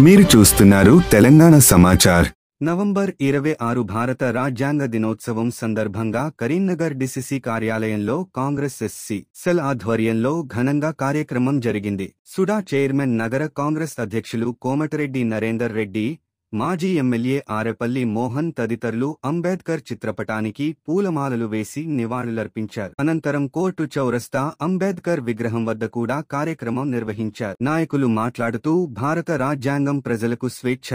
మీరు చూస్తున్నారు తెలంగాణ సమాచార్. నవంబర్ 26 భారత రాజ్యాంగ దినోత్సవం సందర్భంగా కరీంనగర్ డిసిసి కార్యాలయంలో కాంగ్రెస్ ఎస్సీ సెల్ ఆధ్వర్యంలో ఘనంగా కార్యక్రమం జరిగింది. సుడా చైర్మన్ నగర కాంగ్రెస్ అధ్యక్షులు కోమటిరెడ్డి నరేందర్ రెడ్డి, మాజీ ఎమ్మెల్యే ఆరెపల్లి మోహన్ తదితరులు అంబేద్కర్ చిత్రపటానికి పూలమాలలు వేసి నివాళులర్పించారు. అనంతరం కోర్టు చౌరస్తా అంబేద్కర్ విగ్రహం వద్ద కూడా కార్యక్రమం నిర్వహించారు. నాయకులు మాట్లాడుతూ భారత రాజ్యాంగం ప్రజలకు స్వేచ్ఛ,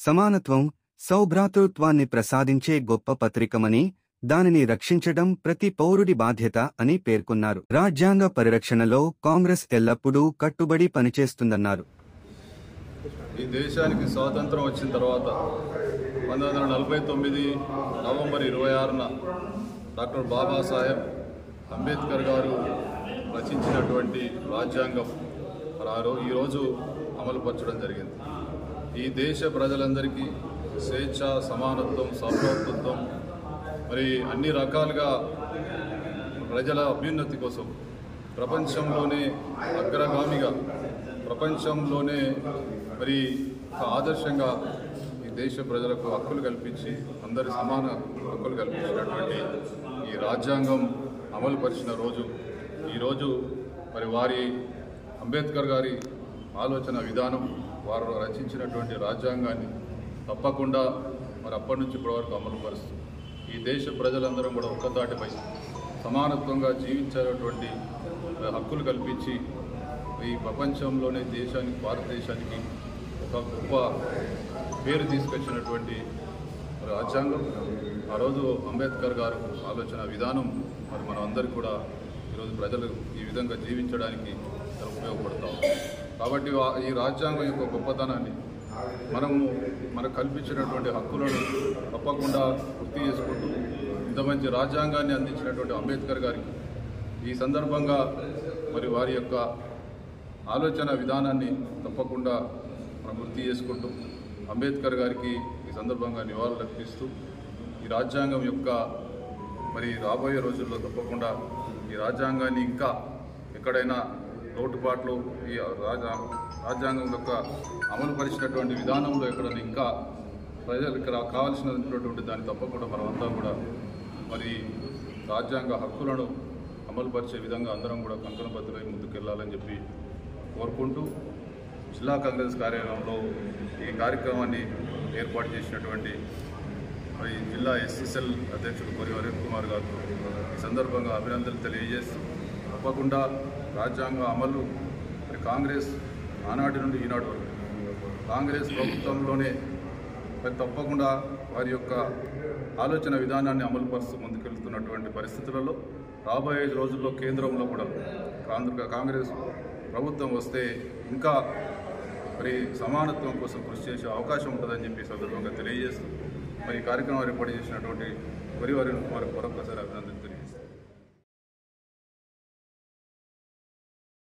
సమానత్వం, సౌభ్రాతృత్వాన్ని ప్రసాదించే గొప్ప పత్రికమని, దానిని రక్షించడం ప్రతి పౌరుడి బాధ్యత అని పేర్కొన్నారు. రాజ్యాంగ పరిరక్షణలో కాంగ్రెస్ ఎల్లప్పుడూ కట్టుబడి పనిచేస్తుందన్నారు. ఈ దేశానికి స్వాతంత్రం వచ్చిన తర్వాత 1949 నవంబర్ 26న డాక్టర్ బాబాసాహెబ్ అంబేద్కర్ గారు రచించినటువంటి రాజ్యాంగం ఈరోజు అమలుపరచడం జరిగింది. ఈ దేశ ప్రజలందరికీ స్వేచ్ఛ, సమానత్వం, సౌభ్రాతృత్వం, మరి అన్ని రకాలుగా ప్రజల అభ్యున్నతి కోసం ప్రపంచంలోనే అగ్రగామిగా, ప్రపంచంలోనే మరి ఒక ఆదర్శంగా ఈ దేశ ప్రజలకు హక్కులు కల్పించి, అందరి సమాన హక్కులు కల్పించినటువంటి ఈ రాజ్యాంగం అమలుపరిచిన రోజు ఈరోజు. మరి వారి అంబేద్కర్ గారి ఆలోచన విధానం, వారు రచించినటువంటి రాజ్యాంగాన్ని తప్పకుండా మరి అప్పటి నుంచి ఇప్పటివరకు అమలుపరుస్తూ ఈ దేశ ప్రజలందరం కూడా ఒక్కతాటిపై సమానత్వంగా జీవించేటువంటి హక్కులు కల్పించి ఈ ప్రపంచంలోనే దేశానికి, భారతదేశానికి ఒక గొప్ప పేరు తీసుకొచ్చినటువంటి రాజ్యాంగం. ఆ రోజు అంబేద్కర్ గారు ఆలోచన విధానం మరి మనం అందరికీ కూడా ఈరోజు ప్రజలు ఈ విధంగా జీవించడానికి ఉపయోగపడతాం. కాబట్టి ఈ రాజ్యాంగం యొక్క గొప్పతనాన్ని మనకు కల్పించినటువంటి హక్కులను తప్పకుండా గుర్తు చేసుకుంటూ ఇంత మంచి రాజ్యాంగాన్ని అందించినటువంటి అంబేద్కర్ గారికి ఈ సందర్భంగా మరి వారి యొక్క ఆలోచన విధానాన్ని తప్పకుండా మనం గుర్తు చేసుకుంటూ అంబేద్కర్ గారికి ఈ సందర్భంగా నివాళులు అర్పిస్తూ ఈ రాజ్యాంగం యొక్క మరి రాబోయే రోజుల్లో తప్పకుండా ఈ రాజ్యాంగాన్ని ఇంకా ఎక్కడైనా లోటుపాట్లు, ఈ రాజ్యాంగం యొక్క అమలు పరిచినటువంటి విధానంలో ఎక్కడైనా ఇంకా ప్రజలకు కావాల్సినటువంటి దాన్ని తప్పకుండా మనమంతా కూడా మరి రాజ్యాంగ హక్కులను అమలుపరిచే విధంగా అందరం కూడా కంకణబద్ధులై ముందుకెళ్లాలని చెప్పి కోరుకుంటూ జిల్లా కాంగ్రెస్ కార్యాలయంలో ఈ కార్యక్రమాన్ని ఏర్పాటు చేసినటువంటి మరి జిల్లా ఎస్సీసెల్ అధ్యక్షుడు కొరి అరుణ్ కుమార్ గారు ఈ సందర్భంగా అభినందనలు తెలియజేస్తూ తప్పకుండా రాజ్యాంగ అమలు మరి కాంగ్రెస్ ఆనాటి నుండి ఈనాటి వరకు కాంగ్రెస్ ప్రభుత్వంలోనే మరి తప్పకుండా వారి యొక్క ఆలోచన విధానాన్ని అమలుపరుస్తూ ముందుకెళ్తున్నటువంటి పరిస్థితులలో రాబోయే రోజుల్లో కేంద్రంలో కూడా కాంగ్రెస్ ప్రభుత్వం వస్తే ఇంకా మరి సమానత్వం కోసం కృషి చేసే అవకాశం ఉంటుందని చెప్పి సందర్భంగా తెలియజేస్తూ మరి ఈ కార్యక్రమం ఏర్పాటు చేసినటువంటి కొరి అరుణ్ కుమార్ మరొకసారి అభినందనలు తెలియజేస్తాను.